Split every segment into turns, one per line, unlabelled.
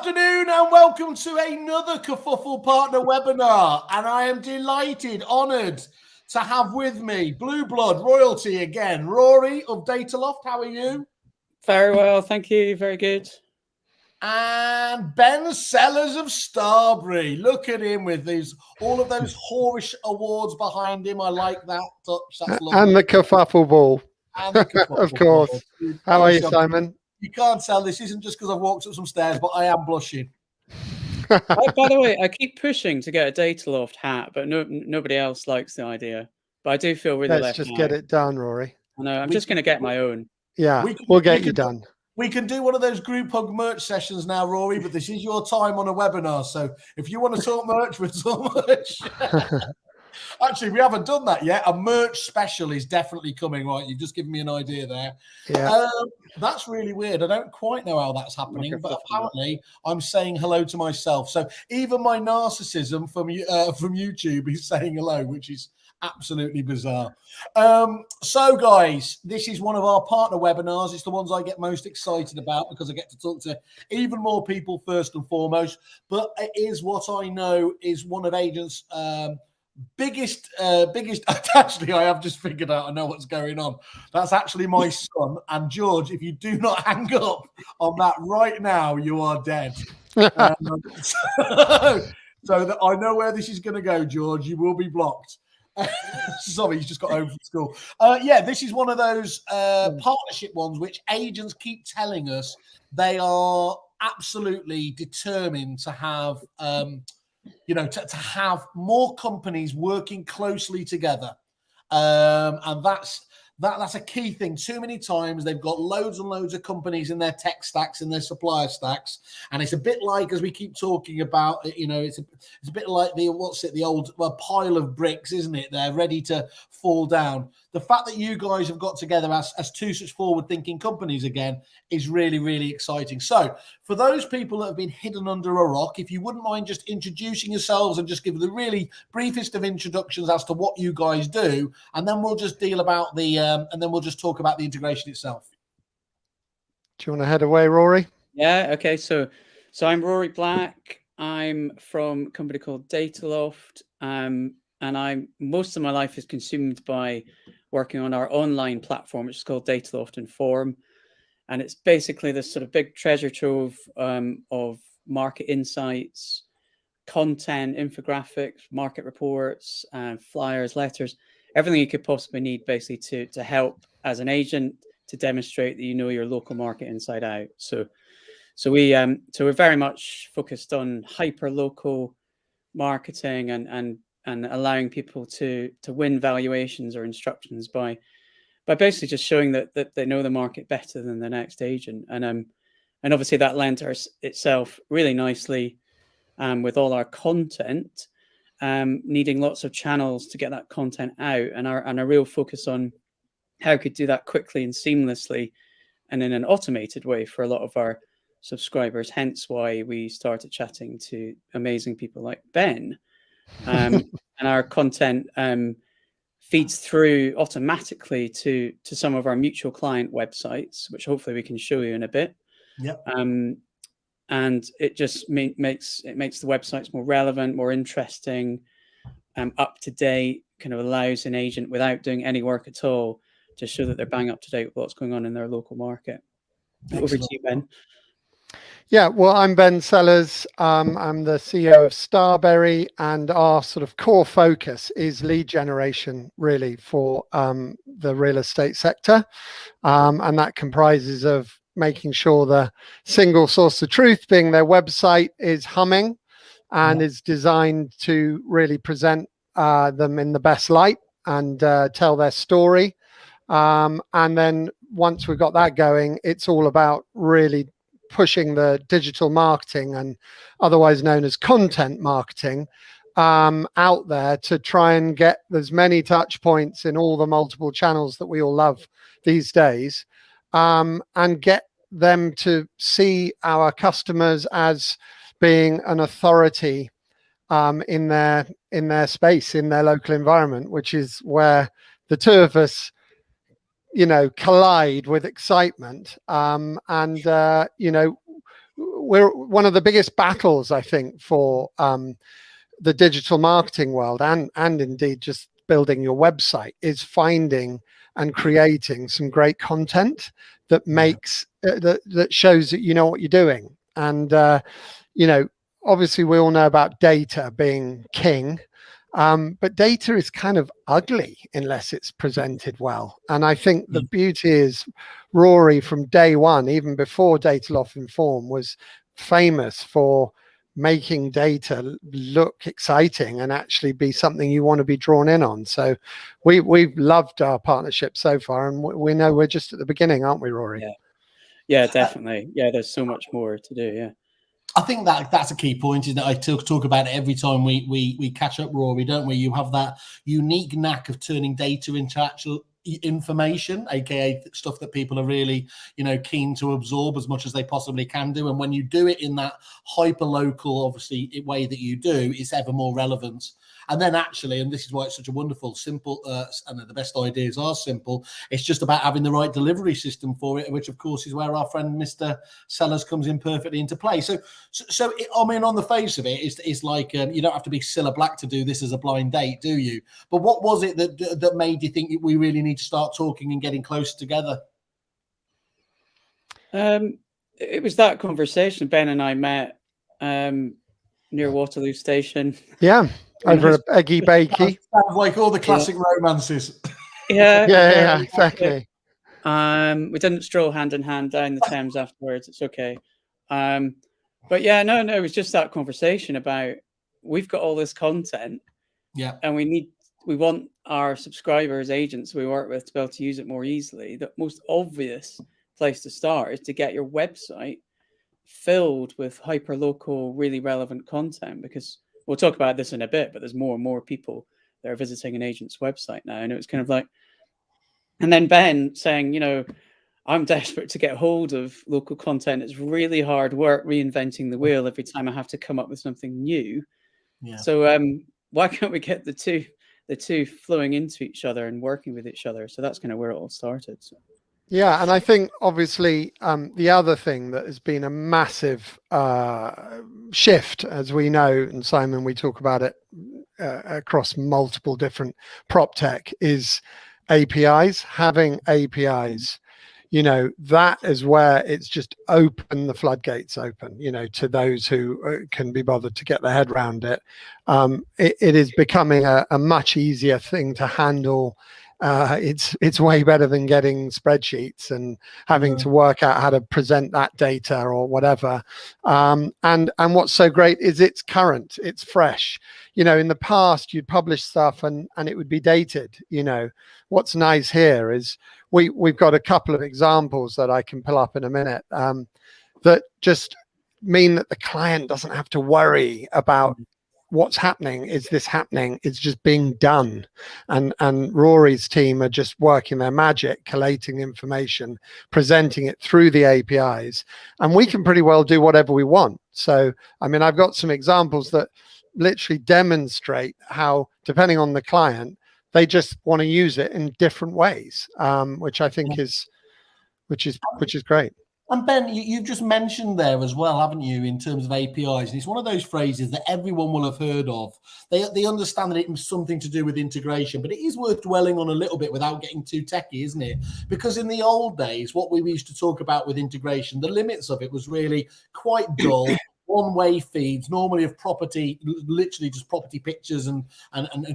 afternoon and welcome to another Kerfuffle Partner webinar. And I am delighted, honoured to have with me Blue Blood Royalty again. Rory of Dataloft, how are you?
Very well, thank you. Very good.
And Ben Sellers of Starberry. Look at him with all of those whorish awards behind him. I like that touch. That's lovely.
And the kerfuffle ball.
And the kerfuffle
of course.
Ball.
How are you, Simon?
You can't tell. This isn't just because I've walked up some stairs, but I am blushing.
By the way, I keep pushing to get a Dataloft hat, but nobody else likes the idea. But I do feel really
Let's just get it done, Rory.
I know. I'm just going to get my own.
Yeah, we'll get you done.
We can do one of those group hug merch sessions now, Rory, but this is your time on a webinar. So if you want to talk merch, we'll talk merch. Actually, we haven't done that yet. A merch special is definitely coming, right? You've just given me an idea there.
Yeah.
That's really weird. I don't quite know how that's happening, but apparently I'm saying hello to myself. So even my narcissism from YouTube is saying hello, which is absolutely bizarre. So guys, this is one of our partner webinars. It's the ones I get most excited about because I get to talk to even more people first and foremost, but it is what I know is one of Agent's biggest actually, I have just figured out, I know what's going on. That's actually my son. And George, if you do not hang up on that right now, you are dead. So that I know where this is going to go, George. You will be blocked. Sorry, he's just got home from school. Yeah, this is one of those partnership ones which agents keep telling us they are absolutely determined to have to have more companies working closely together. And that's a key thing. Too many times they've got loads and loads of companies in their tech stacks and their supplier stacks, and it's a bit like, as we keep talking about, it's a bit like the old pile of bricks, isn't it? They're ready to fall down. The fact that you guys have got together as two such forward-thinking companies again is really, really exciting. So for those people that have been hidden under a rock, if you wouldn't mind just introducing yourselves and just give the really briefest of introductions as to what you guys do, and then we'll just deal about and then we'll just talk about the integration itself.
Do you want to head away, Rory?
Yeah, okay. So I'm Rory Black. I'm from a company called Dataloft. And most of my life is consumed by working on our online platform, which is called Dataloft Inform. And it's basically this sort of big treasure trove of market insights, content, infographics, market reports, flyers, letters, everything you could possibly need basically to help as an agent to demonstrate that you know your local market inside out. So we're very much focused on hyper local marketing and allowing people to win valuations or instructions by basically just showing that they know the market better than the next agent. And obviously that lent itself really nicely with all our content, needing lots of channels to get that content out, and a real focus on how we could do that quickly and seamlessly and in an automated way for a lot of our subscribers. Hence why we started chatting to amazing people like Ben. And our content feeds through automatically to some of our mutual client websites, which hopefully we can show you in a bit.
Yep.
And it just makes the websites more relevant, more interesting, up to date. Kind of allows an agent, without doing any work at all, to show that they're bang up to date with what's going on in their local market. Excellent. Over to you, Ben.
Yeah, well, I'm Ben Sellers. I'm the CEO of Starberry, and our sort of core focus is lead generation, really, for the real estate sector. And that comprises of making sure the single source of truth, being their website, is humming and is designed to really present them in the best light and tell their story. And then once we've got that going, it's all about really pushing the digital marketing, and otherwise known as content marketing, out there to try and get as many touch points in all the multiple channels that we all love these days, and get them to see our customers as being an authority in their space, in their local environment, which is where the two of us collide with excitement. we're one of the biggest battles, I think, for the digital marketing world, and indeed just building your website, is finding and creating some great content that makes that shows that you know what you're doing. And you know, obviously we all know about data being king, but data is kind of ugly unless it's presented well. And I think the beauty is Rory, from day one, even before Dataloft Inform, was famous for making data look exciting and actually be something you want to be drawn in on. So we've loved our partnership so far, and we know we're just at the beginning, aren't we, Rory?
Yeah, definitely. Yeah, there's so much more to do. Yeah,
I think that's a key point, is that I talk about it every time we catch up, Rory, don't we? You have that unique knack of turning data into actual information, aka stuff that people are really, you know, keen to absorb as much as they possibly can do. And when you do it in that hyper local, obviously, way that you do, it's ever more relevant. And then actually, and this is why it's such a wonderful, simple, and the best ideas are simple, it's just about having the right delivery system for it, which of course is where our friend Mr. Sellers comes in perfectly into play. So I mean, on the face of it, it's like, you don't have to be Cilla Black to do this as a blind date, do you? But what was it that made you think we really need to start talking and getting closer together?
It was that conversation. Ben and I met near Waterloo Station.
Yeah, over a eggy bakey.
Sounds like all the classic romances.
Yeah,
exactly.
We didn't stroll hand in hand down the Thames afterwards. It's okay. But yeah, no, it was just that conversation about, we've got all this content, and we want our subscribers, agents we work with, to be able to use it more easily. The most obvious place to start is to get your website filled with hyper local, really relevant content, because we'll talk about this in a bit, but there's more and more people that are visiting an agent's website now. And it was kind of like, and then Ben saying, you know, I'm desperate to get hold of local content. It's really hard work reinventing the wheel every time I have to come up with something new. So why can't we get the two flowing into each other and working with each other? So that's kind of where it all started. So.
Yeah, and I think obviously the other thing that has been a massive shift, as we know, and Simon, we talk about it across multiple different prop tech, is APIs. Having APIs, you know, that is where it's just open the floodgates open, you know, to those who can be bothered to get their head around it. It is becoming a much easier thing to handle. It's way better than getting spreadsheets and having to work out how to present that data or whatever. And what's so great is it's current, it's fresh. You know, in the past you'd publish stuff and it would be dated. You know, what's nice here is we've got a couple of examples that I can pull up in a minute that just mean that the client doesn't have to worry about what's happening. Is this happening? It's just being done. And Rory's team are just working their magic, collating information, presenting it through the APIs, and we can pretty well do whatever we want. So, I mean, I've got some examples that literally demonstrate how, depending on the client, they just want to use it in different ways, which I think is great.
And Ben, you've just mentioned there as well, haven't you, in terms of APIs? And it's one of those phrases that everyone will have heard of. They understand that it's something to do with integration, but it is worth dwelling on a little bit without getting too techy, isn't it? Because in the old days, what we used to talk about with integration, the limits of it was really quite dull. One-way feeds, normally of property, literally just property pictures and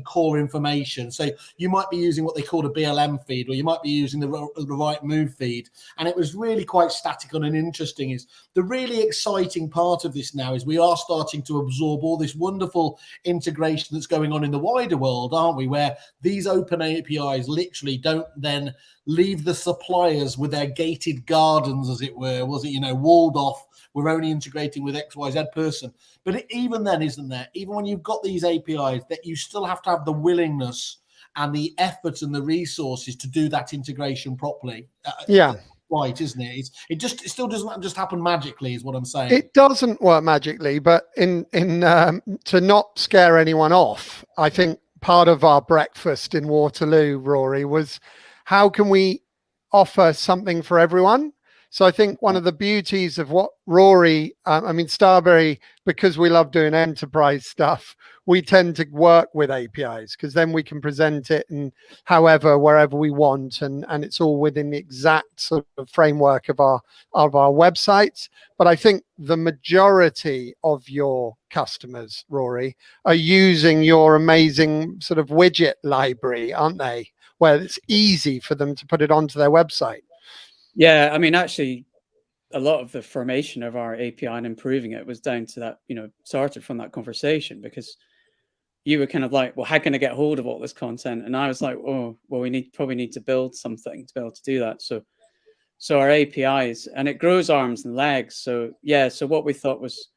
core information. So you might be using what they call a BLM feed, or you might be using the right move feed. And it was really quite static and uninteresting. Is the really exciting part of this now is we are starting to absorb all this wonderful integration that's going on in the wider world, aren't we? Where these open APIs literally don't then leave the suppliers with their gated gardens, as it were, walled off. We're only integrating with XYZ person. But even then, isn't there? Even when you've got these APIs, that you still have to have the willingness and the effort and the resources to do that integration properly. Right, isn't it? It still doesn't just happen magically, is what I'm saying.
It doesn't work magically, but in to not scare anyone off, I think part of our breakfast in Waterloo, Rory, was how can we offer something for everyone? So I think one of the beauties of what Rory, I mean, Starberry, because we love doing enterprise stuff, we tend to work with APIs because then we can present it and wherever we want, and it's all within the exact sort of framework of our websites. But I think the majority of your customers, Rory, are using your amazing sort of widget library, aren't they? Where it's easy for them to put it onto their website.
Yeah, I mean, actually, a lot of the formation of our API and improving it was down to that, started from that conversation, because you were kind of like, well, how can I get hold of all this content? And I was like, oh, well, we probably need to build something to be able to do that. So our APIs, and it grows arms and legs. So yeah, so what we thought was,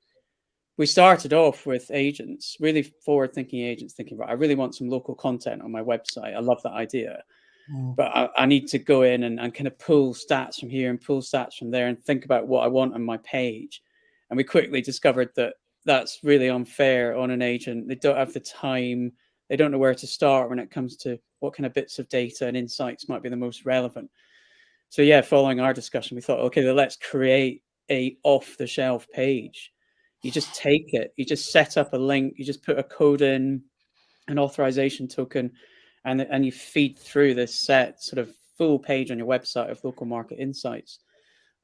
we started off with agents, really forward-thinking agents, thinking, right, I really want some local content on my website. I love that idea. But I need to go in and kind of pull stats from here and pull stats from there and think about what I want on my page. And we quickly discovered that that's really unfair on an agent. They don't have the time. They don't know where to start when it comes to what kind of bits of data and insights might be the most relevant. So yeah, following our discussion, we thought, okay, let's create a off-the-shelf page. You just take it, you just set up a link, you just put a code in, an authorization token, and you feed through this set sort of full page on your website of local market insights.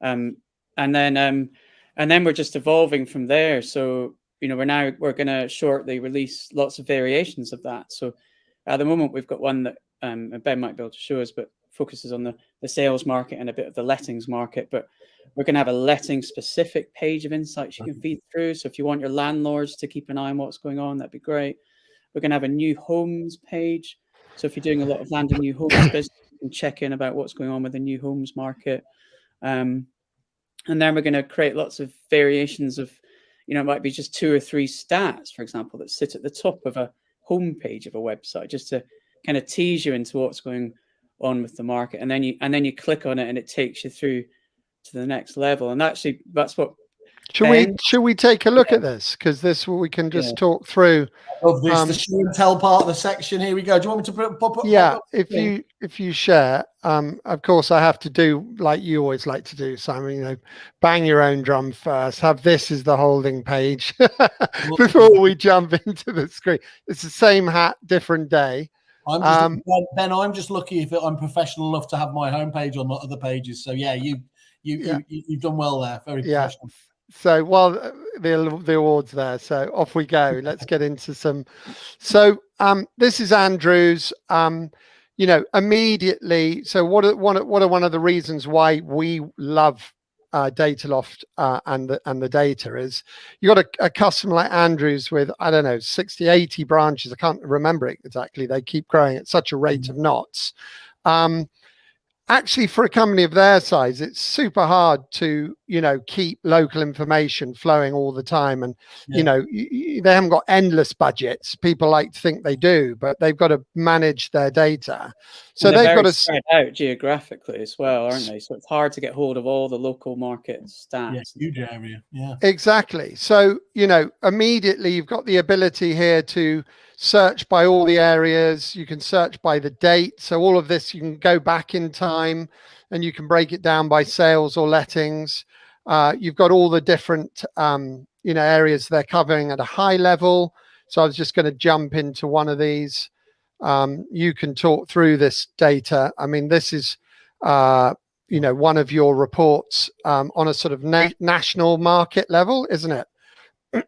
And then we're just evolving from there. So, we're going to shortly release lots of variations of that. So at the moment, we've got one that Ben might be able to show us, but focuses on the sales market and a bit of the lettings market. But we're going to have a letting specific page of insights you can feed through. So if you want your landlords to keep an eye on what's going on, that'd be great. We're going to have a new homes page. So if you're doing a lot of land and new homes business, you can check in about what's going on with the new homes market. And then we're going to create lots of variations of, it might be just 2 or 3 stats, for example, that sit at the top of a home page of a website, just to kind of tease you into what's going on with the market. And then you click on it and it takes you through to the next level. And actually, that's what.
Should we take a look at this? Because we can just talk through.
Of this, the show and tell part of the section. Here we go. Do you want me to pop up?
Yeah, if you share, of course, I have to do like you always like to do, Simon. Bang your own drum first. Have this as the holding page before we jump into the screen. It's the same hat, different day.
I'm just lucky if I'm professional enough to have my homepage on the other pages. So yeah, you've done well there. Very professional.
So while the awards there, so off we go. Let's get into some. So this is Andrew's. Immediately. So what are one of the reasons why we love Dataloft and the data is you got a customer like Andrew's with 60, 80 branches. I can't remember it exactly. They keep growing at such a rate of knots. Actually, for a company of their size, it's super hard to, keep local information flowing all the time. And, they haven't got endless budgets. People like to think they do, but they've got to manage their data. So they've got to
spread out geographically as well, aren't they? So it's hard to get hold of all the local market stats.
Yeah, huge area. Yeah,
exactly. So, immediately you've got the ability here to search by all the areas. You can search by the date. So all of this, you can go back in time and you can break it down by sales or lettings. You've got all the different, areas they're covering at a high level. So I was just going to jump into one of these. You can talk through this data. I mean, this is, one of your reports on a sort of national market level, isn't it?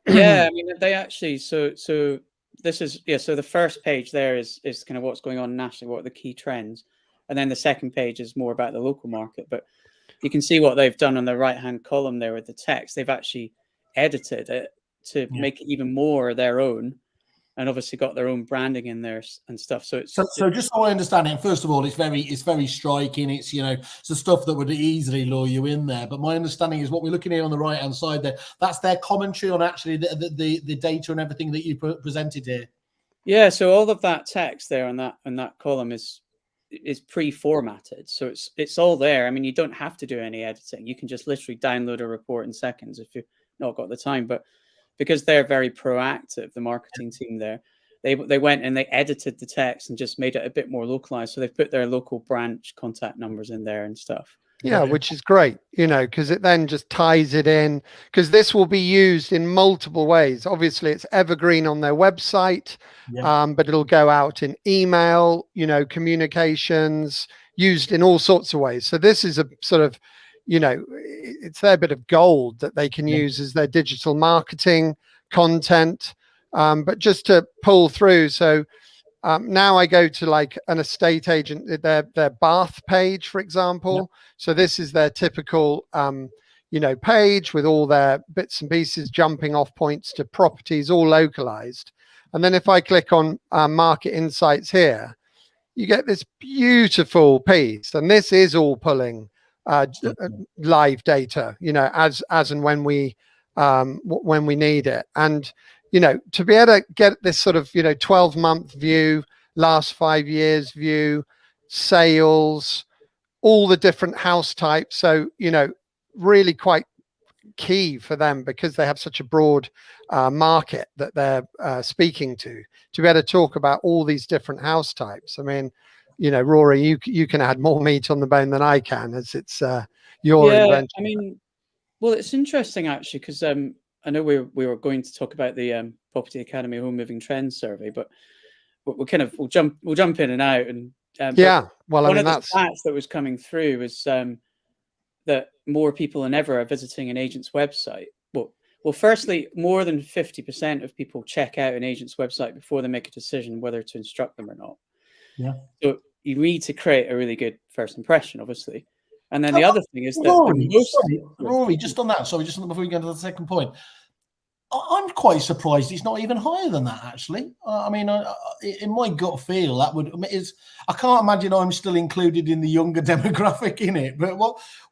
Yeah, I mean, they actually, so this is, so the first page there is kind of what's going on nationally, what are the key trends. And then the second page is more about the local market. But you can see what they've done on the right-hand column there with the text. They've actually edited it to make it even more their own, and obviously got their own branding in there and stuff. So it's
so just so I understand it, first of all, it's very striking. It's it's the stuff that would easily lure you in there. But my understanding is what we're looking at on the right hand side there. That's their commentary on actually the data and everything that you presented here.
Yeah. So all of that text there on that column is pre-formatted. So it's all there. I mean, you don't have to do any editing. You can just literally download a report in seconds if you've not got the time. But because they're very proactive, the marketing team there, they went and they edited the text and just made it a bit more localized. So they've put their local branch contact numbers in there and stuff.
Yeah, which is great, because it then just ties it in, because this will be used in multiple ways. Obviously, it's evergreen on their website, but it'll go out in email, communications, used in all sorts of ways. So this is a sort of, it's their bit of gold that they can use as their digital marketing content. But just to pull through, so now I go to like an estate agent, their Bath page, for example. So this is their typical, page with all their bits and pieces, jumping off points to properties, all localized. And then if I click on market insights here, you get this beautiful piece. And this is all pulling live data, as and when we need it. And to be able to get this sort of 12-month view, last 5 years view, sales, all the different house types. So really quite key for them, because they have such a broad market that they're speaking to be able to talk about all these different house types. I mean, Rory, you can add more meat on the bone than I can, as it's your invention.
I mean, well, it's interesting actually, because I know we were going to talk about the Property Academy Home Moving Trends survey, but we'll jump in and out. And one of the stats that was coming through was that more people than ever are visiting an agent's website. Well, firstly, more than 50% of people check out an agent's website before they make a decision whether to instruct them or not.
Yeah.
So you need to create a really good first impression, obviously. And then the other thing is that
Rory, just on that. Sorry, just before we go to the second point, I'm quite surprised it's not even higher than that, actually. I mean, in my gut feel, that I can't imagine I'm still included in the younger demographic in it, but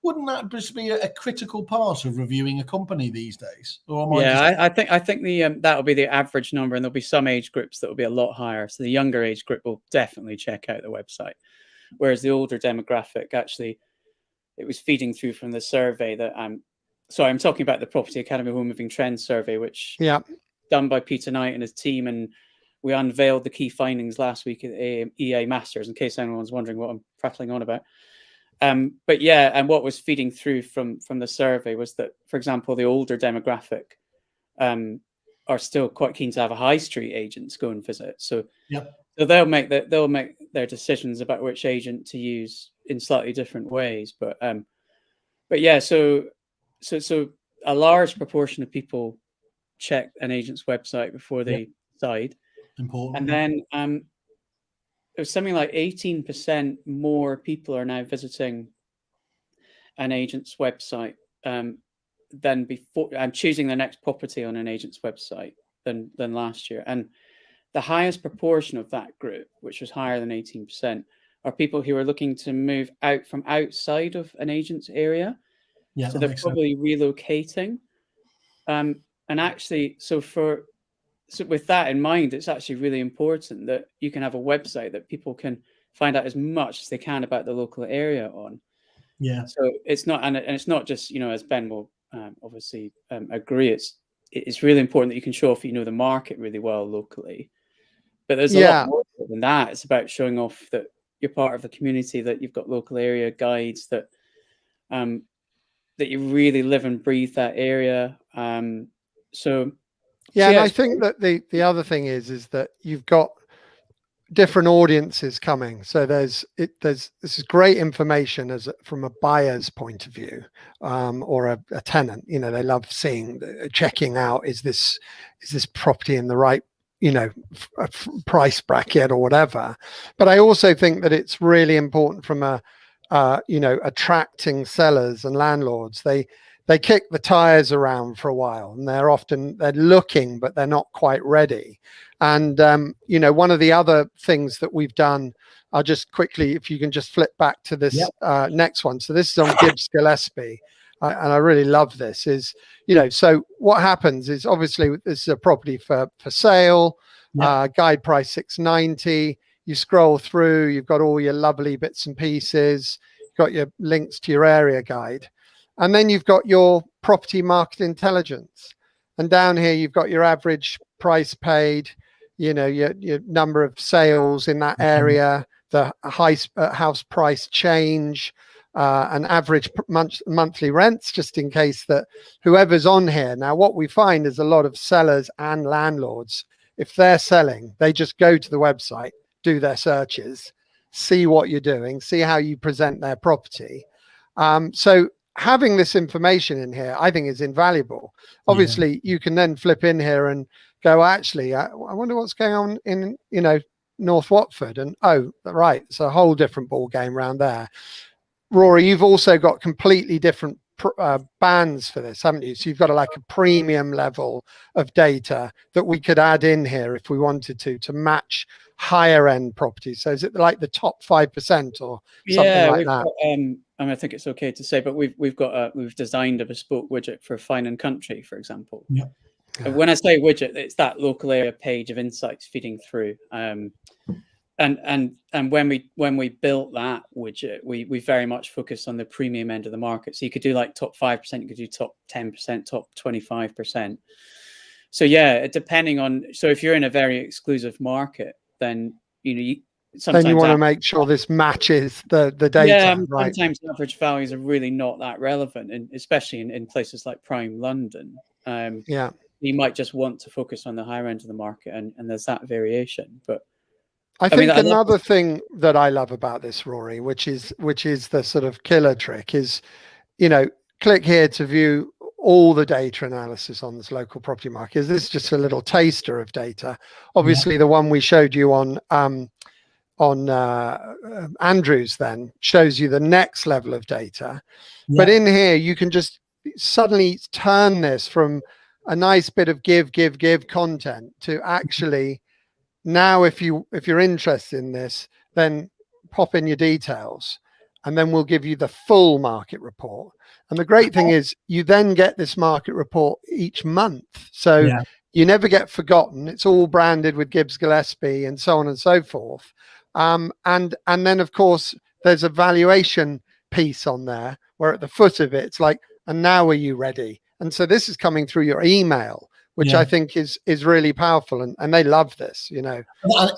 wouldn't that just be a critical part of reviewing a company these days?
I think the that'll be the average number, and there'll be some age groups that will be a lot higher. So the younger age group will definitely check out the website, whereas the older demographic, actually, it was feeding through from the survey that sorry, I'm talking about the Property Academy Home Moving Trends survey, which done by Peter Knight and his team, and we unveiled the key findings last week at EA Masters, in case anyone's wondering what I'm prattling on about. But yeah, and what was feeding through from the survey was that, for example, the older demographic are still quite keen to have a high street agent go and visit. So they'll make their decisions about which agent to use in slightly different ways. But yeah, so a large proportion of people check an agent's website before they decide.
Important.
And then it was something like 18% more people are now visiting an agent's website than before, and choosing their next property on an agent's website than last year. And the highest proportion of that group, which was higher than 18%, are people who are looking to move out from outside of an agent's area.
Yeah,
so they're probably relocating. And actually, so with that in mind, it's actually really important that you can have a website that people can find out as much as they can about the local area on.
Yeah.
So it's not, and it's not just, as Ben will obviously agree, it's really important that you can show off, the market really well locally. But there's a lot more than that. It's about showing off that you're part of the community, that you've got local area guides, that you really live and breathe that area. And I think that the other thing is that you've got different audiences coming. So this is great information from a buyer's point of view, or a tenant. They love checking out, is this property in the right price bracket or whatever. But I also think that it's really important from attracting sellers and landlords. They kick the tires around for a while, and they're looking, but they're not quite ready. And one of the other things that we've done, I'll just quickly, if you can just flip back to this next one. So this is on Gibbs Gillespie, and I really love this. So what happens is, obviously this is a property for sale, guide price 690. You scroll through, you've got all your lovely bits and pieces, you've got your links to your area guide. And then you've got your property market intelligence. And down here, you've got your average price paid, your number of sales in that area, the house price change,
and average monthly rents, just in case that whoever's on here. Now, what we find is a lot of sellers and landlords, if they're selling, they just go to the website, do their searches, see what you're doing, see how you present their property. So having this information in here, I think, is invaluable. Obviously, you can then flip in here and go, actually, I wonder what's going on in, North Watford. And, oh, right, it's a whole different ball game around there. Rory, you've also got completely different bands for this, haven't you? So you've got a premium level of data that we could add in here if we wanted to match higher end properties. So is it like the top 5% or something like that?
I think it's okay to say, but we've designed a bespoke widget for Fine and Country, for example.
Yeah.
And when I say widget, it's that local area page of insights feeding through. And when we built that widget, we very much focused on the premium end of the market. So you could do like top 5%, you could do top 10%, top 25%. So yeah, depending on, so if you're in a very exclusive market, then sometimes
you want to make sure this matches the data.
Yeah,
right?
Sometimes average values are really not that relevant, and especially in places like prime London. You might just want to focus on the higher end of the market, and there's that variation. But
I think another thing that I love about this, Rory, which is the sort of killer trick, is, click here to view all the data analysis on this local property market. This is just a little taster of data. Obviously, the one we showed you on Andrews then shows you the next level of data. But in here, you can just suddenly turn this from a nice bit of give content to actually, now if you're interested in this, then pop in your details, and then we'll give you the full market report. And the great thing is you then get this market report each month. So you never get forgotten. It's all branded with Gibbs Gillespie and so on and so forth. And then, of course, there's a valuation piece on there where at the foot of it, it's like, and now are you ready? And so this is coming through your email, which I think is really powerful. And they love this, And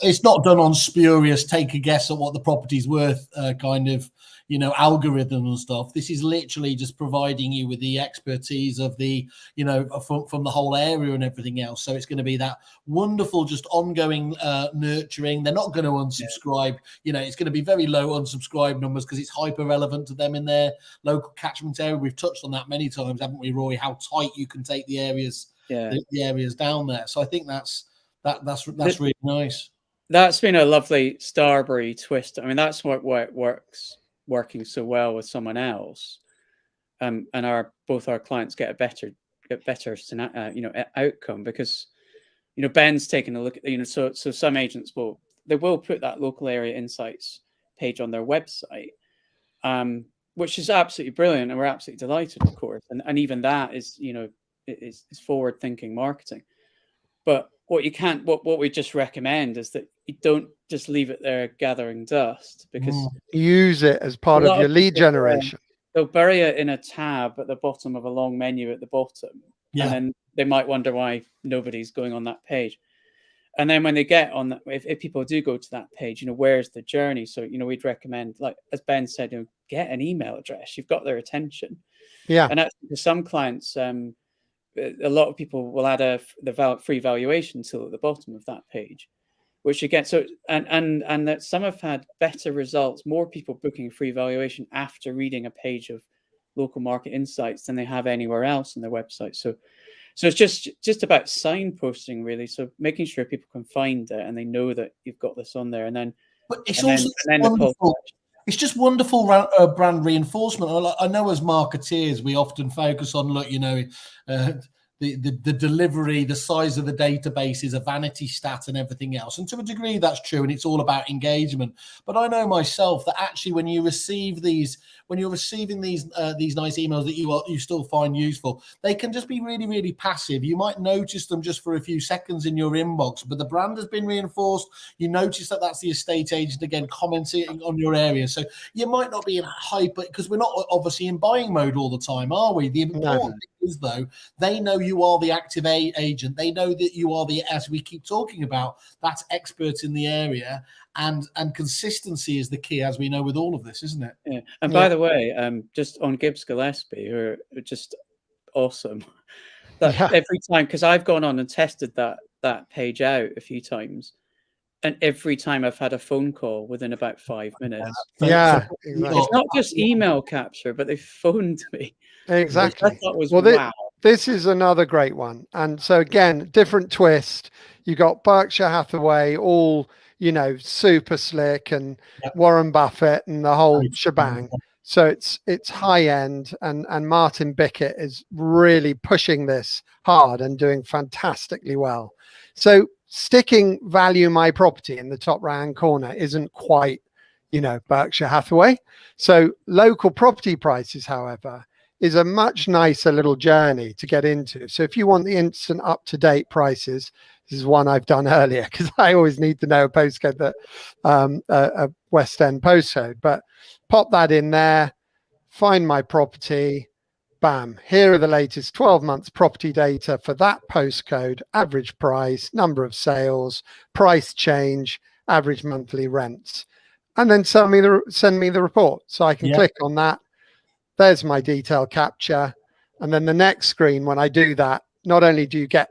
it's not done on spurious, take a guess at what the property's worth kind of, algorithm and stuff. This is literally just providing you with the expertise of the, from the whole area and everything else. So it's going to be that wonderful, just ongoing nurturing. They're not going to unsubscribe. It's going to be very low unsubscribe numbers because it's hyper relevant to them in their local catchment area. We've touched on that many times, haven't we, Roy? How tight you can take the areas, the areas down there. So I think that's really nice.
That's been a lovely Starberry twist. I mean, that's what working so well with someone else, and both our clients get better outcome, because Ben's taken a look at so some agents will put that local area insights page on their website, which is absolutely brilliant, and we're absolutely delighted, of course, and even that is is forward thinking marketing. But what we just recommend is that you don't just leave it there gathering dust, because
use it as part of your lead generation.
They'll bury it in a tab at the bottom of a long menu at the bottom, and then they might wonder why nobody's going on that page. And then when they get on that, if people do go to that page, where's the journey? So we'd recommend, like as Ben said, get an email address. You've got their attention. And actually, for some clients, a lot of people will add the free valuation tool at the bottom of that page, which again, and that some have had better results, more people booking free valuation after reading a page of local market insights than they have anywhere else on their website. So it's just about signposting, really. So making sure people can find it and they know that you've got this on there, and then. But it's also
wonderful. It's just wonderful brand reinforcement. I know as marketeers, we often focus on, the delivery, the size of the database is a vanity stat and everything else. And to a degree, that's true. And it's all about engagement. But I know myself that actually when you're receiving these nice emails that you still find useful, they can just be really, really passive. You might notice them just for a few seconds in your inbox, but the brand has been reinforced. You notice that that's the estate agent again commenting on your area. So you might not be in hyper, because we're not obviously in buying mode all the time, are we? The important thing is, though, they know you are the active agent. They know that you are the, as we keep talking about, that expert in the area, and consistency is the key, as we know with all of this, isn't it?
Yeah. And by the way, just on Gibbs Gillespie, who are just awesome. That every time, because I've gone on and tested that page out a few times, and every time I've had a phone call within about 5 minutes.
Exactly.
It's not just email capture, but they phoned me.
Exactly.
I thought was,
well,
wow.
This is another great one. And so again, different twist. You got Berkshire Hathaway, all, you know, super slick, and Warren Buffett and the whole shebang. So it's high end, and Martin Bickett is really pushing this hard and doing fantastically well. So sticking Value My Property in the top right hand corner isn't quite, you know, Berkshire Hathaway. So local property prices, however, is a much nicer little journey to get into. So if you want the instant up-to-date prices, this is one I've done earlier, because I always need to know a postcode, that a West End postcode, but pop that in there, find my property, bam, here are the latest 12 months property data for that postcode, average price, number of sales, price change, average monthly rents, and then send me the report. So I can click on that. There's my detail capture. And then the next screen, when I do that, not only do you get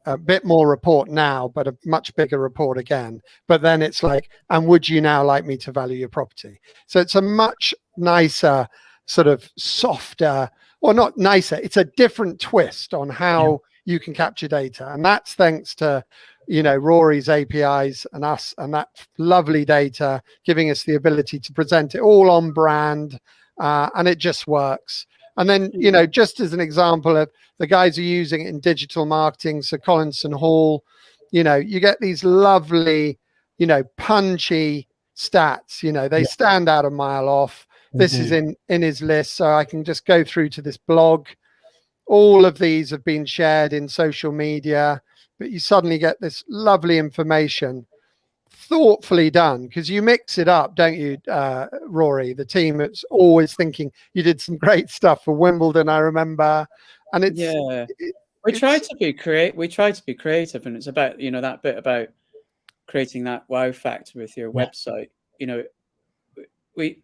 a bit more report now, but a much bigger report again, but then it's like, and would you now like me to value your property? So it's a much nicer, sort of softer, or not nicer, it's a different twist on how you can capture data. And that's thanks to, you know, Rory's APIs and us, and that lovely data giving us the ability to present it all on brand, and it just works. And then, you know, just as an example of the guys who are using it in digital marketing, so Collinson Hall, you know, you get these lovely, you know, punchy stats, you know, they stand out a mile off. This is in his list, so I can just go through to this blog. All of these have been shared in social media, but you suddenly get this lovely information, thoughtfully done, because you mix it up, don't you, Rory? The team that's always thinking, you did some great stuff for Wimbledon, I remember, and it's
we try to be creative, and it's about, you know, that bit about creating that wow factor with your website. You know,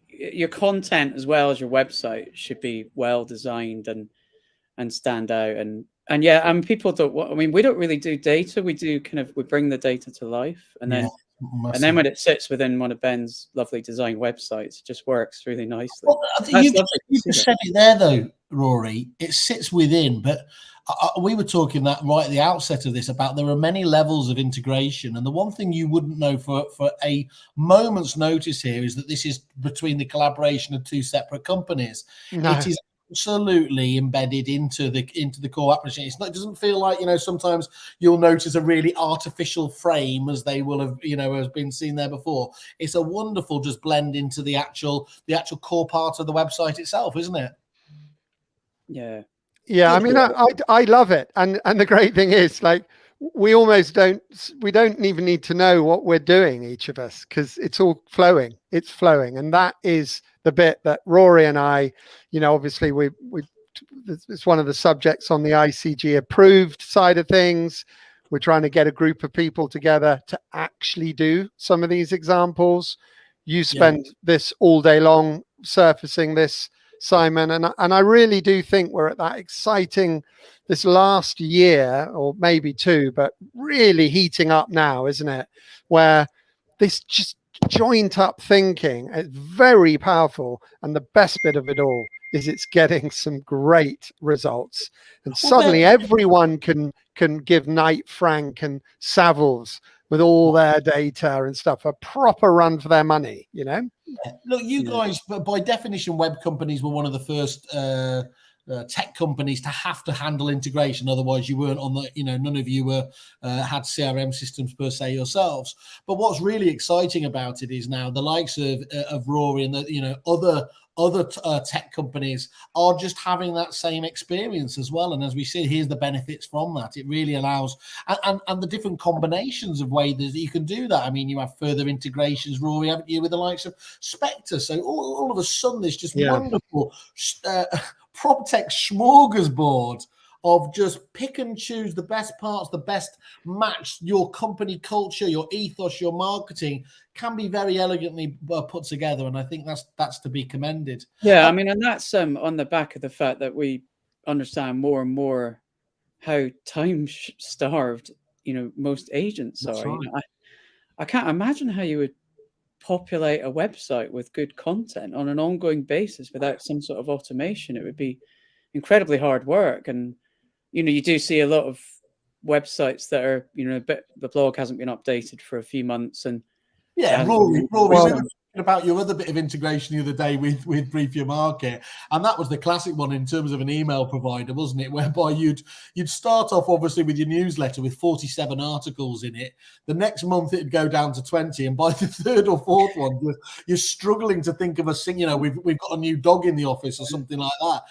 your content as well as your website should be well designed and stand out, and people don't. I mean, we don't really do data. We bring the data to life, and then when it sits within one of Ben's lovely design websites, it just works really nicely.
Well, you just said it there, though, Rory. It sits within, but we were talking that right at the outset of this about there are many levels of integration, and the one thing you wouldn't know for a moment's notice here is that this is between the collaboration of two separate companies. No. It is absolutely embedded into the core application. It doesn't feel like, you know, sometimes you'll notice a really artificial frame, as they will have, you know, has been seen there before. It's a wonderful just blend into the actual core part of the website itself, isn't it?
Yeah, I mean, I love it, and the great thing is, like, we don't even need to know what we're doing, each of us, because it's all flowing. It's flowing, and that is the bit that Rory and I, you know, obviously it's one of the subjects on the ICG approved side of things. We're trying to get a group of people together to actually do some of these examples. You spend this all day long surfacing this, Simon, and I really do think we're at that exciting, this last year or maybe two, but really heating up now, isn't it? Where this just joint up thinking is very powerful, and the best bit of it all is it's getting some great results, and suddenly everyone can give Knight Frank and Savills with all their data and stuff a proper run for their money, you know.
Look, you guys, by definition, web companies were one of the first tech companies to have to handle integration. Otherwise, you weren't on the, you know, none of you were had CRM systems per se yourselves. But what's really exciting about it is now the likes of Rory and the, you know, other tech companies are just having that same experience as well. And as we see, here's the benefits from that. It really allows, and the different combinations of ways that you can do that. I mean, you have further integrations, Rory, haven't you, with the likes of Spectre? So all of a sudden, there's just wonderful PropTech smorgasbord of just pick and choose the best parts, the best match your company culture, your ethos, your marketing can be very elegantly put together. And I think that's to be commended.
Yeah, I mean, and that's on the back of the fact that we understand more and more how time-starved, most agents
That's
are.
right.
I can't imagine how you would populate a website with good content on an ongoing basis without some sort of automation. It would be incredibly hard work. And, you do see a lot of websites that are, the blog hasn't been updated for a few months. And
yeah, Rory,
Well,
we were talking about your other bit of integration the other day with Brief Your Market, and that was the classic one in terms of an email provider, wasn't it? Whereby you'd start off obviously with your newsletter with 47 articles in it. The next month it'd go down to 20, and by the third or fourth one, you're struggling to think of a thing. We've got a new dog in the office or something like that.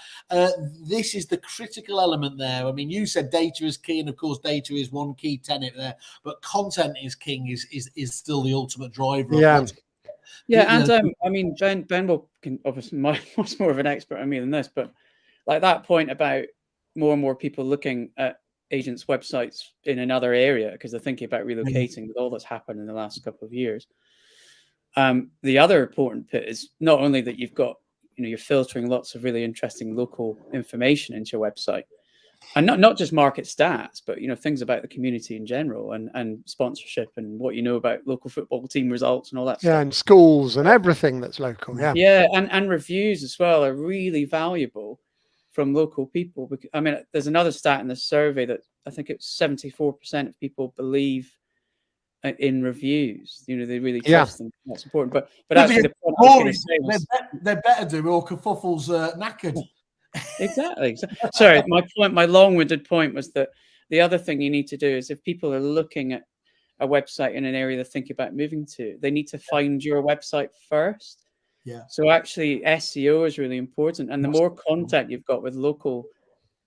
This is the critical element there. I mean, you said data is key, and of course, data is one key tenet there, but content is king. Is still the ultimate driver.
Yeah.
And I mean, Ben can obviously much more of an expert on me than this, but like that point about more and more people looking at agents' websites in another area because they're thinking about relocating with all that's happened in the last couple of years. The other important bit is not only that you've got, you're filtering lots of really interesting local information into your website, and not just market stats, but things about the community in general, and sponsorship, and what you know about local football team results and all that stuff.
Yeah, and schools and everything that's local.
Yeah, and reviews as well are really valuable from local people. I mean, there's another stat in the survey that I think it's 74% of people believe in reviews. They really trust them. That's important. But actually, the point I was going to say was
they're better do, or Kerfuffle's knackered.
Exactly. Sorry, my long-winded point was that the other thing you need to do is if people are looking at a website in an area they're thinking about moving to, they need to find your website first.
Yeah.
So actually, SEO is really important, and the more content you've got with local,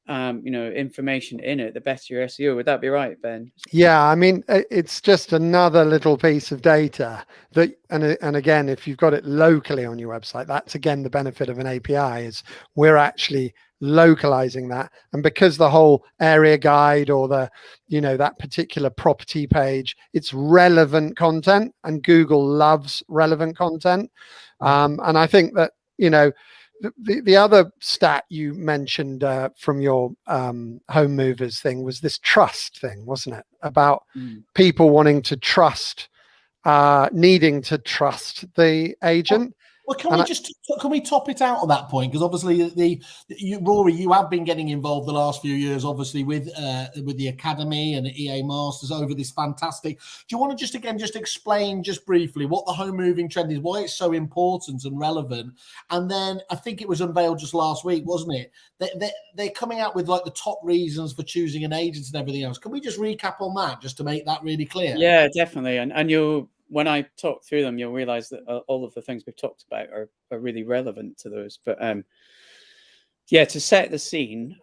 information in it, the better your SEO. Would that be right, Ben?
Yeah, I mean, it's just another little piece of data that, and again, if you've got it locally on your website, that's again the benefit of an API is we're actually localizing that. And because the whole area guide or that particular property page, it's relevant content, and Google loves relevant content. And I think that, the other stat you mentioned from your home movers thing was this trust thing, wasn't it? About people wanting to trust, needing to trust the agent.
Well, can we top it out on that point? Because obviously, Rory, you have been getting involved the last few years, obviously with the Academy and the EA Masters over this fantastic. Do you want to just explain just briefly what the home moving trend is, why it's so important and relevant? And then I think it was unveiled just last week, wasn't it? They're coming out with like the top reasons for choosing an agent and everything else. Can we just recap on that just to make that really clear?
Yeah, definitely. And when I talk through them, you'll realize that all of the things we've talked about are really relevant to those. But to set the scene,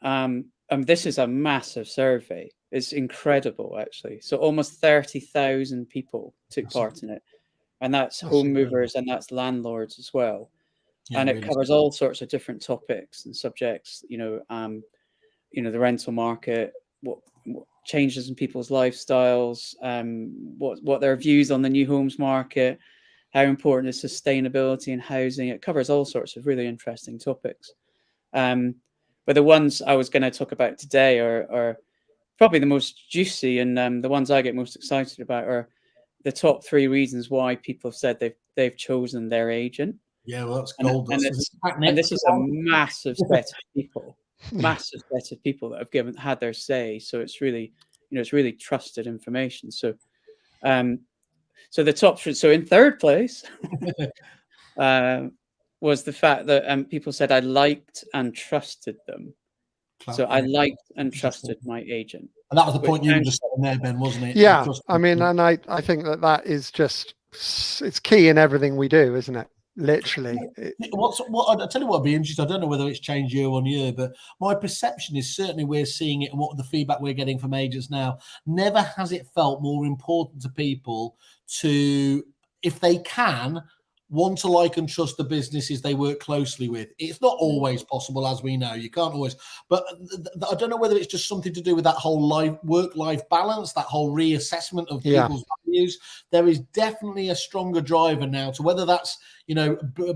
this is a massive survey. It's incredible, actually. So almost 30,000 people took part in it. And that's home movers and that's landlords as well. Yeah, and it covers all sorts of different topics and subjects, the rental market, what changes in people's lifestyles, what their views on the new homes market, how important is sustainability and housing. It covers all sorts of really interesting topics. But the ones I was going to talk about today are probably the most juicy, and the ones I get most excited about are the top 3 reasons why people have said they've chosen their agent.
Yeah, well, that's gold.
And this is a massive set of people. Massive set of people that have had their say, so it's really it's really trusted information. So the top 3, so in third place was the fact that people said I liked and trusted them. So I liked and trusted my agent,
and that was the point you were just saying there, Ben, wasn't it?
Yeah, I mean, and I think that is just, it's key in everything we do, isn't it? Literally.
What I tell you what would be interesting. I don't know whether it's changed year on year, but my perception is certainly we're seeing it, and what the feedback we're getting from agents now, never has it felt more important to people to, if they can, want to like and trust the businesses they work closely with. It's not always possible, as we know. You can't always, but I don't know whether it's just something to do with that whole work-life balance, that whole reassessment of people's values. There is definitely a stronger driver now to whether that's,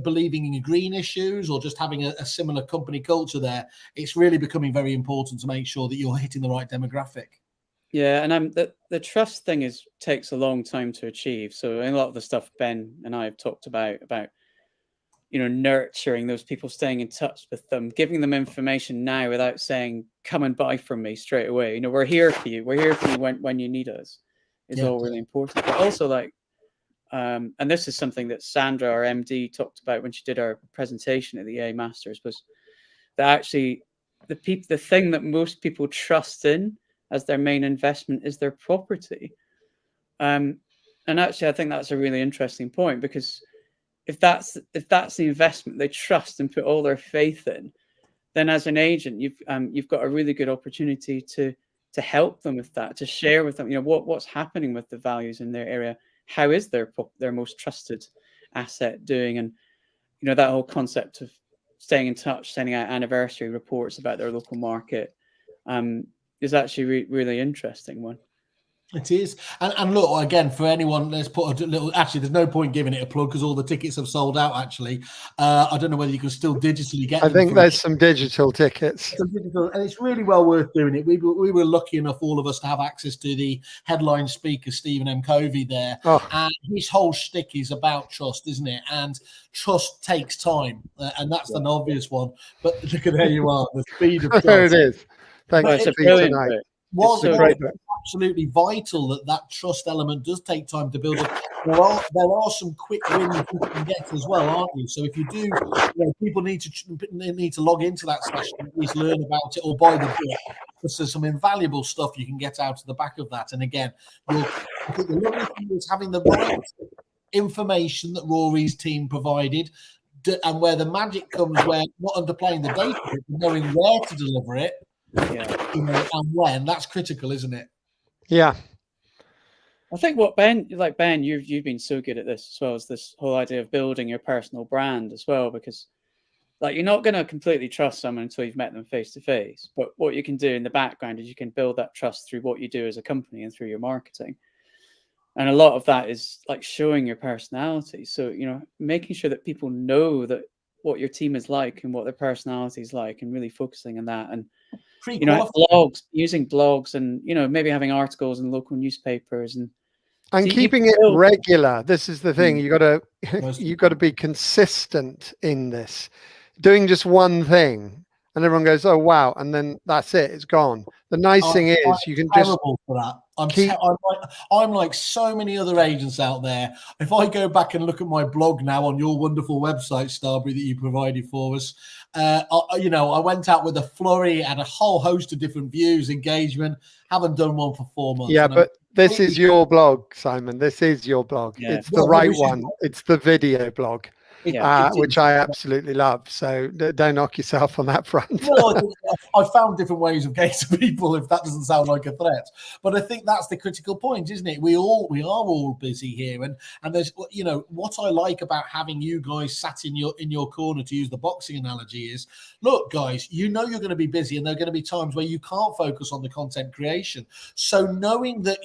believing in green issues or just having a similar company culture there. It's really becoming very important to make sure that you're hitting the right demographic.
Yeah, and the trust thing takes a long time to achieve. So a lot of the stuff Ben and I have talked about nurturing those people, staying in touch with them, giving them information now without saying, "Come and buy from me straight away." We're here for you. We're here for you when you need us. Is all really important. But also, and this is something that Sandra, our MD, talked about when she did our presentation at the EA Masters, was that actually the thing that most people trust in as their main investment is their property. And actually, I think that's a really interesting point, because if that's the investment they trust and put all their faith in, then as an agent, you've got a really good opportunity to help them with that, to share with them, what's happening with the values in their area. How is their most trusted asset doing? And that whole concept of staying in touch, sending out anniversary reports about their local market, is actually really interesting one.
It is. And look, again, for anyone, let's put a little, actually, there's no point giving it a plug because all the tickets have sold out, actually. I don't know whether you can still digitally get them.
I think there's some digital tickets.
And it's really well worth doing it. We were lucky enough, all of us, to have access to the headline speaker, Stephen M. Covey, there. Oh. And his whole shtick is about trust, isn't it? And trust takes time. And that's an obvious one. But look at, there you are, the speed of trust.
There it is. Thanks for tonight.
Was absolutely vital that trust element does take time to build up. There are some quick wins you can get as well, aren't you? So if you do, people need to log into that session, at least learn about it or buy the book, because there's some invaluable stuff you can get out of the back of that. And again, I think the lovely thing is having the right information that Rory's team provided, and where the magic comes, where not underplaying the data, but knowing where to deliver it. And when, that's critical, isn't it?
Yeah.
I think what Ben, you've been so good at this, as well as this whole idea of building your personal brand as well, because you're not going to completely trust someone until you've met them face to face. But what you can do in the background is you can build that trust through what you do as a company and through your marketing. And a lot of that is showing your personality. So, making sure that people know that what your team is like and what their personality is like, and really focusing on that. And using blogs, and maybe having articles in local newspapers, and
keeping it regular. This is the thing. You got to be consistent in this. Doing just one thing and everyone goes, "Oh wow," and then that's it, it's gone. The nice thing is you can just
for that. I'm like so many other agents out there. If I go back and look at my blog now on your wonderful website, Starberry, that you provided for us, I went out with a flurry and a whole host of different views, engagement. Haven't done one for 4 months.
Yeah, but this is your blog, Simon. This is your blog. Yeah. It's the right one. It's the video blog. Which I absolutely love. So don't knock yourself on that front.
No, I found different ways of getting to people, if that doesn't sound like a threat. But I think that's the critical point, isn't it? We are all busy here, and there's what I like about having you guys sat in your corner, to use the boxing analogy, is, look, guys, you're going to be busy, and there are going to be times where you can't focus on the content creation. So knowing that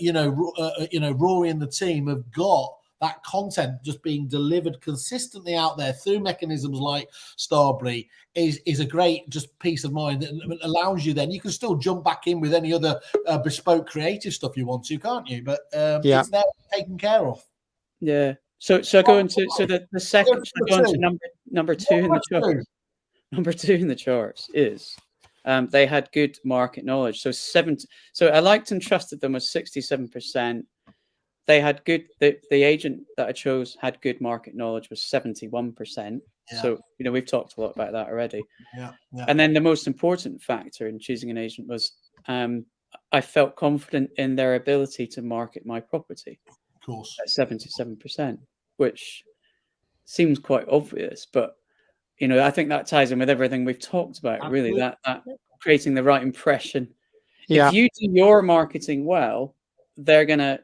Rory and the team have got that content just being delivered consistently out there through mechanisms like Starberry is a great just peace of mind that allows you, then you can still jump back in with any other bespoke creative stuff you want to, can't you? But it's there taken care of.
Yeah. So go into the second, go into number two in the charts. Number 2 in the charts is they had good market knowledge. So I liked and trusted them was 67%. They had good. The agent that I chose had good market knowledge was 71%. Yeah. So we've talked a lot about that already.
Yeah.
And then the most important factor in choosing an agent was I felt confident in their ability to market my property.
Of course,
at 77%, which seems quite obvious, but I think that ties in with everything we've talked about. Absolutely. Really, that creating the right impression. Yeah. If you do your marketing well, they're gonna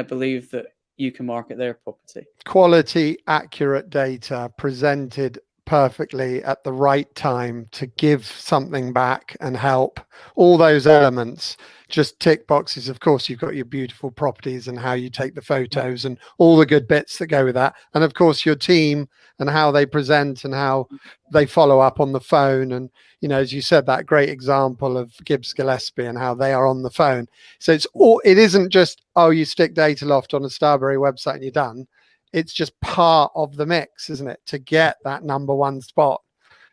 believe that you can market their property.
Quality, accurate data presented perfectly at the right time to give something back and help. All those elements, just tick boxes. Of course, you've got your beautiful properties and how you take the photos and all the good bits that go with that. And of course, your team and how they present and how they follow up on the phone. And, you know, as you said, that great example of Gibbs Gillespie and how they are on the phone. So it isn't just, oh, you stick Dataloft on a Starberry website and you're done. It's just part of the mix, isn't it, to get that #1 spot?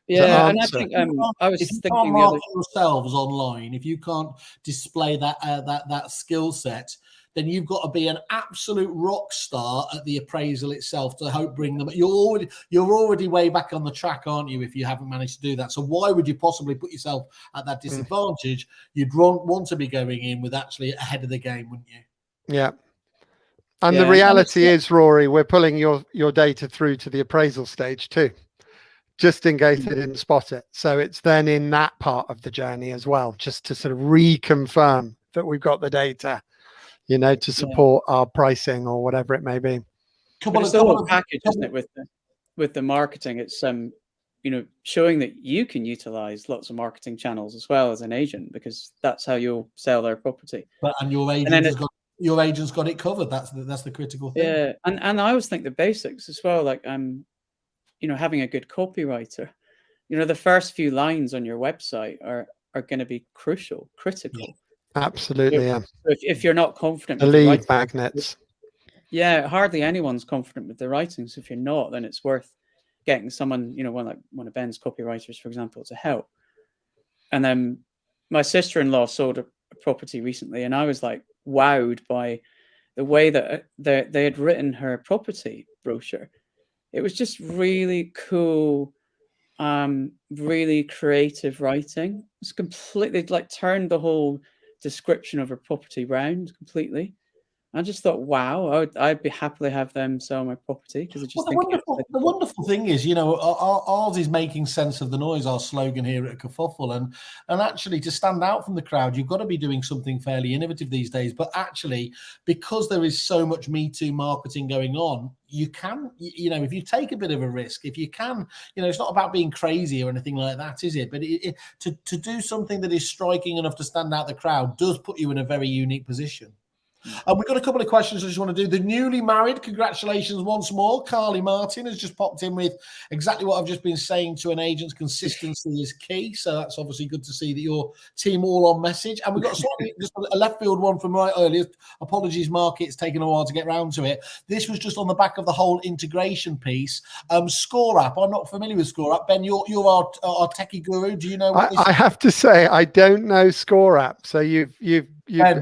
Yeah, and I think I was thinking the other
yourselves online. If you can't display that that skill set, then you've got to be an absolute rock star at the appraisal itself to hope bring them. You're already way back on the track, aren't you? If you haven't managed to do that, so why would you possibly put yourself at that disadvantage? You'd want to be going in with actually ahead of the game, wouldn't you?
Yeah. And the reality is, Rory, we're pulling your data through to the appraisal stage too, just in case they didn't spot it. So it's then in that part of the journey as well, just to sort of reconfirm that we've got the data, you know, to support our pricing or whatever it may be.
But it's the whole package, isn't it? With the marketing, it's you know, showing that you can utilize lots of marketing channels as well as an agent, because that's how you'll sell their property.
And your agent's got it covered. That's the critical thing.
Yeah, and I always think the basics as well, like you know, having a good copywriter. You know, the first few lines on your website are going to be critical.
Yeah. Absolutely, yeah.
If you're not confident,
the lead magnets.
Yeah, hardly anyone's confident with their writing. So if you're not, then it's worth getting someone, you know, one of Ben's copywriters, for example, to help. And then my sister-in-law sold a property recently, and I was like wowed by the way that they had written her property brochure. It was just really cool, really creative writing. It's completely like turned the whole description of her property round completely. I just thought, wow, I'd be happily have them sell my property, because I just think
the wonderful thing is, you know, ours is making sense of the noise. Our slogan here at Kerfuffle, and actually to stand out from the crowd, you've got to be doing something fairly innovative these days. But actually, because there is so much Me Too marketing going on, you can, you know, if you take a bit of a risk, if you can, you know, it's not about being crazy or anything like that, is it? But to do something that is striking enough to stand out the crowd does put you in a very unique position. We've got a couple of questions I just want to do. The newly married, congratulations once more. Carly Martin has just popped in with exactly what I've just been saying to an agent's consistency is key. So that's obviously good to see that your team all on message. And we've got slightly, just a left field one from right earlier. Apologies, Mark, it's taken a while to get round to it. This was just on the back of the whole integration piece. Score App, I'm not familiar with Score App. Ben, you're our techie guru. Do you know what
I have to say, I don't know Score App. So you've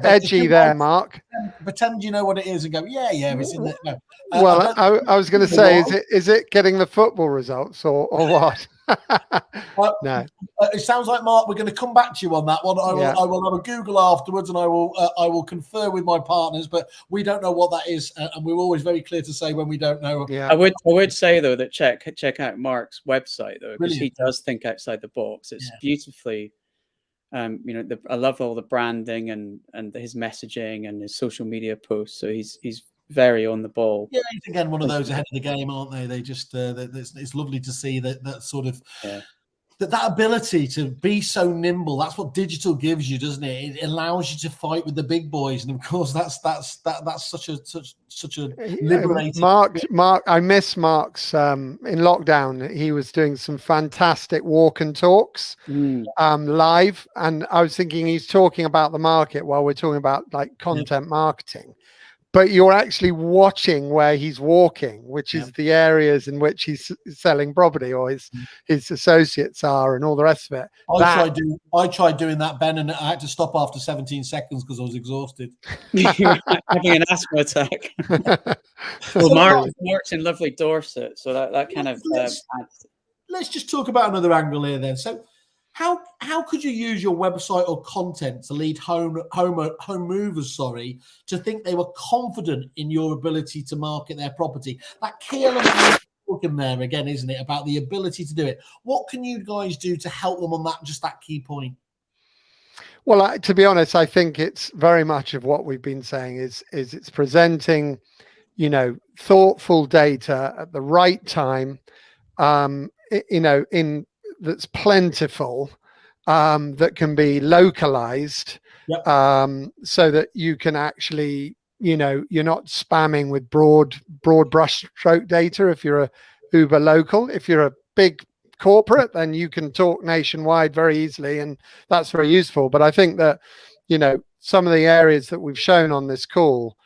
edgy there, Mark.
Pretend you know what it is and go, yeah, it's in there. No.
Well, I was going to say, is it getting the football results or what? No.
It sounds like, Mark, we're going to come back to you on that one. I will have a Google afterwards, and I will confer with my partners, but we don't know what that is, and we're always very clear to say when we don't know.
Yeah. I would say though that check out Mark's website though, because he does think outside the box. It's beautifully. You know, I love all the branding and his messaging and his social media posts. So he's very on the ball.
Yeah, he's again one of those ahead of the game, aren't they? They just it's lovely to see that sort of that ability to be so nimble. That's what digital gives you, doesn't it? It allows you to fight with the big boys, and of course that's such a liberating.
Mark, I miss Mark's in lockdown. He was doing some fantastic walk and talks live, and I was thinking he's talking about the market while we're talking about like content marketing. But you're actually watching where he's walking, which is the areas in which he's selling property, or his associates are, and all the rest of it.
I tried doing that, Ben, and I had to stop after 17 seconds because I was exhausted.
You're having an asthma attack. Well, Mark's in lovely Dorset, so that kind of adds.
Let's just talk about another angle here then. So how could you use your website or content to lead home movers, to think they were confident in your ability to market their property? That key element in there again, isn't it, about the ability to do it? What can you guys do to help them on that key point?
Well, to be honest, I think it's very much of what we've been saying is it's presenting thoughtful data at the right time, in that's plentiful, that can be localized,
Yep.
so that you can actually, you're not spamming with broad brushstroke data. If you're a uber local, if you're a big corporate, then you can talk nationwide very easily, and that's very useful. But I think that, some of the areas that we've shown on this call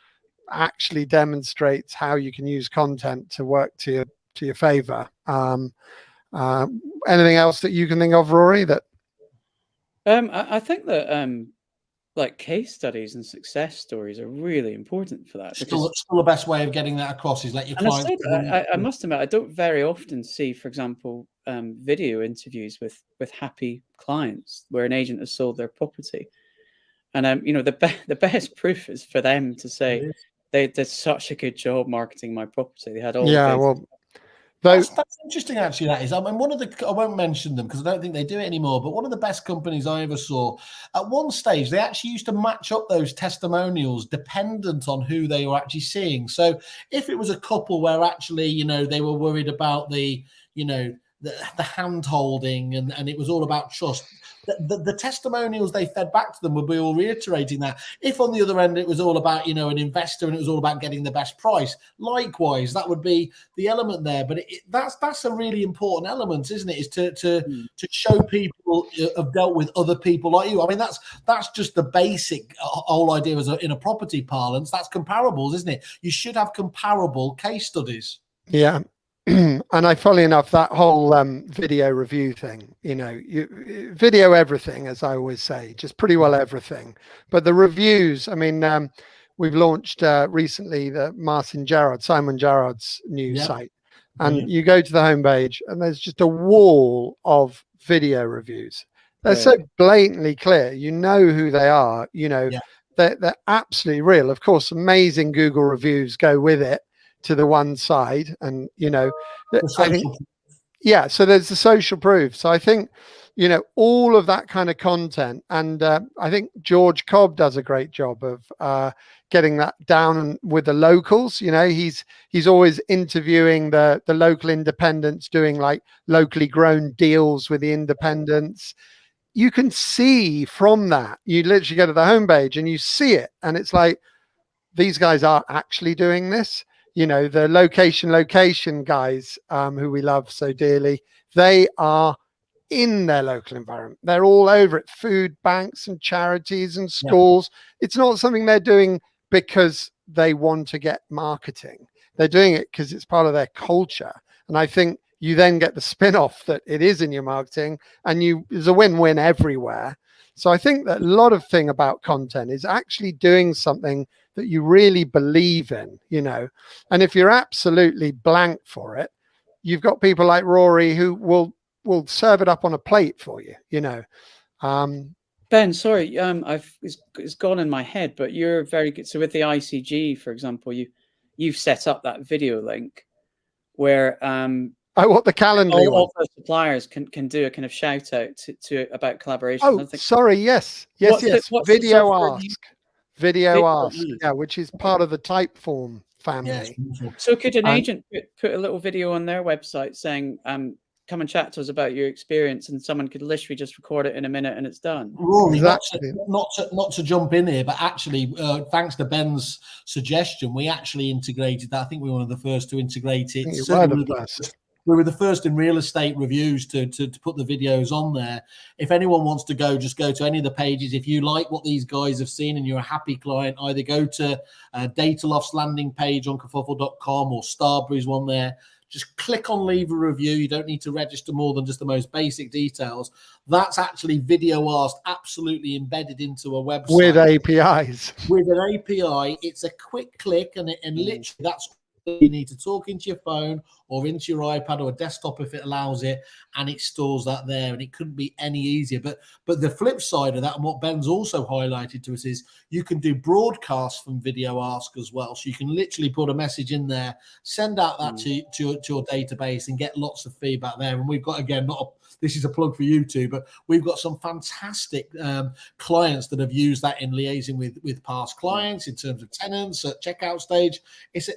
actually demonstrates how you can use content to work to your favor. Anything else that you can think of, Rory? That
I think that like case studies and success stories are really important for that.
Still the best way of getting that across is let your clients.
I must admit, I don't very often see, for example, video interviews with happy clients where an agent has sold their property, and the best proof is for them to say they did such a good job marketing my property. They had all
That's interesting, actually. That is. I mean, I won't mention them because I don't think they do it anymore. But one of the best companies I ever saw, at one stage, they actually used to match up those testimonials dependent on who they were actually seeing. So if it was a couple where actually, they were worried about the hand holding and it was all about trust, the testimonials they fed back to them would be all reiterating that. If on the other end it was all about an investor and it was all about getting the best price, likewise that would be the element there. But that's a really important element, isn't it? Is to show people have dealt with other people like you. I mean, that's just the basic whole idea in a property parlance. That's comparables, isn't it? You should have comparable case studies.
Yeah. And funnily enough, that whole video review thing, you video everything, as I always say, just pretty well everything. But the reviews, I mean, we've launched recently the Simon Gerard's new site, and you go to the homepage and there's just a wall of video reviews. They're so blatantly clear, who they are, they're absolutely real. Of course, amazing Google reviews go with it to the one side, and I think, so there's the social proof. So I think all of that kind of content, and I think George Cobb does a great job of getting that down with the locals. He's always interviewing the local independents, doing like locally grown deals with the independents. You can see from that, you literally go to the homepage and you see it, and it's like, these guys are actually doing this. The location guys, who we love so dearly, they are in their local environment. They're all over it. Food banks and charities and schools. Yeah. It's not something they're doing because they want to get marketing. They're doing it because it's part of their culture. And I think you then get the spin-off that it is in your marketing, and there's a win-win everywhere. So I think that a lot of thing about content is actually doing something that you really believe in, and if you're absolutely blank for it, you've got people like Rory who will serve it up on a plate for you,
Ben, sorry, it's gone in my head, but you're very good. So with the ICG, for example, you've set up that video link where
what the Calendly
all the suppliers can do a kind of shout out to about collaboration.
Oh, sorry, yes. Video Ask, yeah, which is part of the Typeform family.
Yes.
So could an agent put a little video on their website saying, come and chat to us about your experience, and someone could literally just record it in a minute and it's done?
Rory, exactly. not to jump in here, but actually, thanks to Ben's suggestion, we actually integrated that. I think we were one of the first to integrate it. We were the first in real estate reviews to put the videos on there. If anyone wants to just go to any of the pages. If you like what these guys have seen and you're a happy client, either go to Dataloft's landing page on kerfuffle.com or Starberry's one there. Just click on leave a review. You don't need to register more than just the most basic details. That's actually Video Ask absolutely embedded into a website.
With APIs.
With an API. It's a quick click and literally that's you need to talk into your phone or into your iPad or a desktop if it allows it, and it stores that there. And it couldn't be any easier. But the flip side of that, and what Ben's also highlighted to us, is you can do broadcasts from Video Ask as well. So you can literally put a message in there, send out that to your database, and get lots of feedback there. And we've got, again, this is a plug for you two, but we've got some fantastic clients that have used that in liaising with past clients in terms of tenants at checkout stage. It's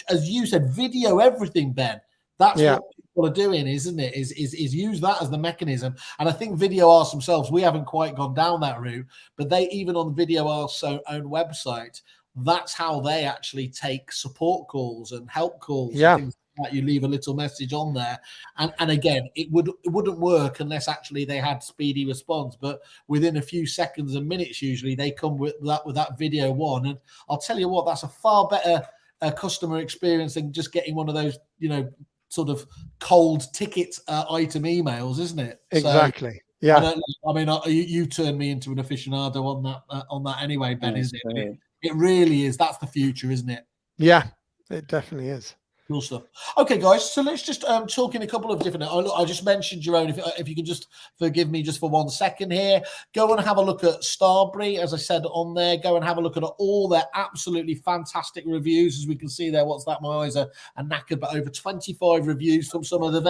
as you said, video everything, Ben. That's what people are doing, isn't it? Is use that as the mechanism. And I think Video Ask themselves, we haven't quite gone down that route, but they, even on Video Ask's own website, that's how they actually take support calls and help calls.
Yeah.
And things like that. You leave a little message on there. And again, it wouldn't work unless actually they had speedy response. But within a few seconds and minutes, usually they come with that video one. And I'll tell you what, that's a far better customer experience than just getting one of those, sort of cold ticket item emails, isn't it?
Exactly.
So,
yeah.
I mean, you turned me into an aficionado on that anyway, Ben,
Nice,
isn't it? It really is. That's the future, isn't it?
Yeah, it definitely is.
Cool stuff. Okay, guys, so let's just talk in a couple of different. I just mentioned Jerome. If you could just forgive me just for 1 second here, go and have a look at Starberry, as I said on there. Go and have a look at all their absolutely fantastic reviews. As we can see there, what's that? My eyes are knackered, but over 25 reviews from some of the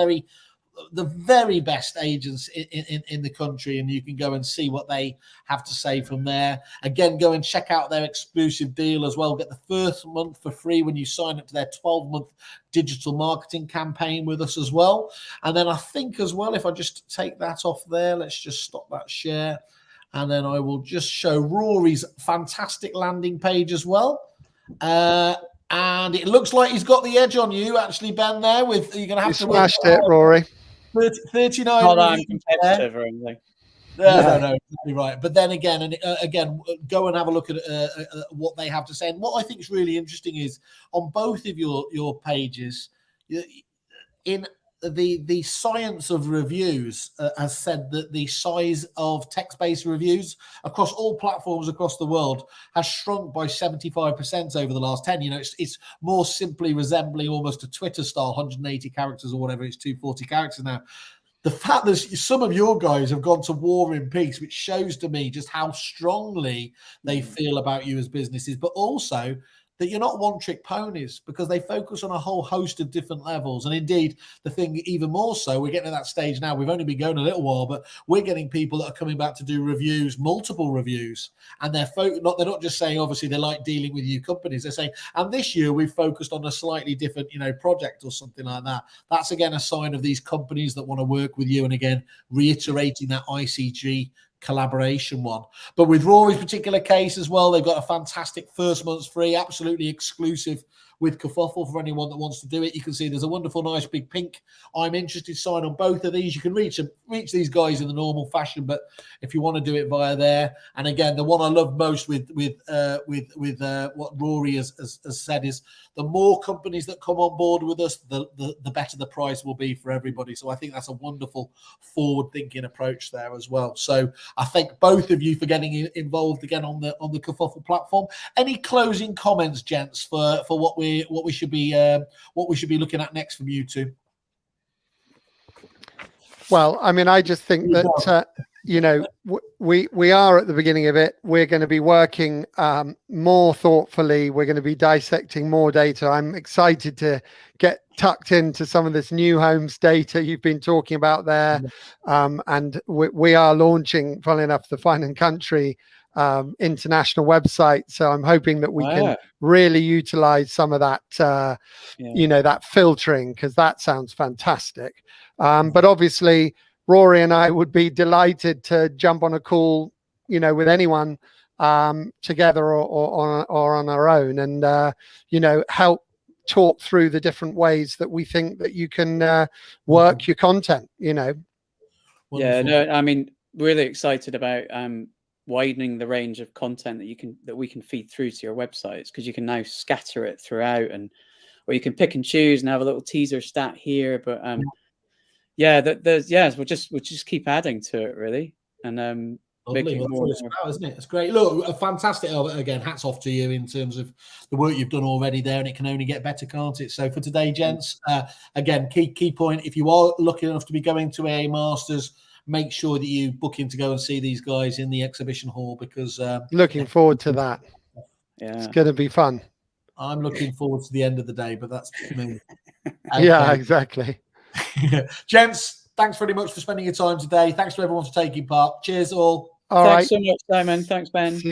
very best agents in the country, and you can go and see what they have to say from there. Again, go and check out their exclusive deal as well. Get the first month for free when you sign up to their 12-month digital marketing campaign with us as well. And then I think as well, if I just take that off there, let's just stop that share, and then I will just show Rory's fantastic landing page as well. And it looks like he's got the edge on you, actually, Ben. There, you're going to have to
smashed it, Rory.
39.
Not that I'm competitive or anything.
No, exactly right. But then again, go and have a look at what they have to say. And what I think is really interesting is on both of your pages, in the science of reviews has said that the size of text-based reviews across all platforms across the world has shrunk by 75% over the last 10. It's more simply resembling almost a Twitter style, 180 characters or whatever. It's 240 characters now. The fact that some of your guys have gone to War and Peace, which shows to me just how strongly they feel about you as businesses, but also that you're not one-trick ponies, because they focus on a whole host of different levels. And indeed, the thing even more so, we're getting to that stage now. We've only been going a little while, but we're getting people that are coming back to do reviews, multiple reviews. And they're not just saying, obviously, they like dealing with you companies. They're saying, and this year we've focused on a slightly different, project or something like that. That's, again, a sign of these companies that want to work with you. And again, reiterating that ICG collaboration one. But with Rory's particular case as well, they've got a fantastic first month's free, absolutely exclusive with Kerfuffle for anyone that wants to do it. You can see there's a wonderful, nice big pink I'm interested sign on both of these. You can reach these guys in the normal fashion, but if you want to do it via there, and again, the one I love most with what Rory has said is the more companies that come on board with us, the better the price will be for everybody. So I think that's a wonderful forward-thinking approach there as well. So I thank both of you for getting involved again on the Kerfuffle platform. Any closing comments, gents, for what we should be looking at next from you two?
Well, I mean, I just think that we are at the beginning of it. We're going to be working more thoughtfully. We're going to be dissecting more data. I'm excited to get tucked into some of this new homes data you've been talking about there. And we are launching, funnily enough, the Fine and Country international website. So I'm hoping that we can really utilize some of that, that filtering, because that sounds fantastic. But obviously, Rory and I would be delighted to jump on a call, with anyone together or on our own, and help talk through the different ways that we think that you can work your content.
Yeah, no, I mean, really excited about widening the range of content that we can feed through to your websites, because you can now scatter it throughout, or you can pick and choose and have a little teaser stat here. But we'll just keep adding to it, really. And
Lovely.
it
Well,
more.
that's what it's about, isn't it? It's great. Look, a fantastic. Again, hats off to you in terms of the work you've done already there, and it can only get better, can't it? So for today, gents, again, key point: if you are lucky enough to be going to a Masters, make sure that you book in to go and see these guys in the exhibition hall, because
looking forward to that.
Yeah,
It's going to be fun.
I'm looking forward to the end of the day, but that's me.
Yeah, exactly.
Gents, thanks very much for spending your time today. Thanks to everyone for taking part. Cheers all.
All
thanks
right.
so much, Simon. Thanks, Ben.
See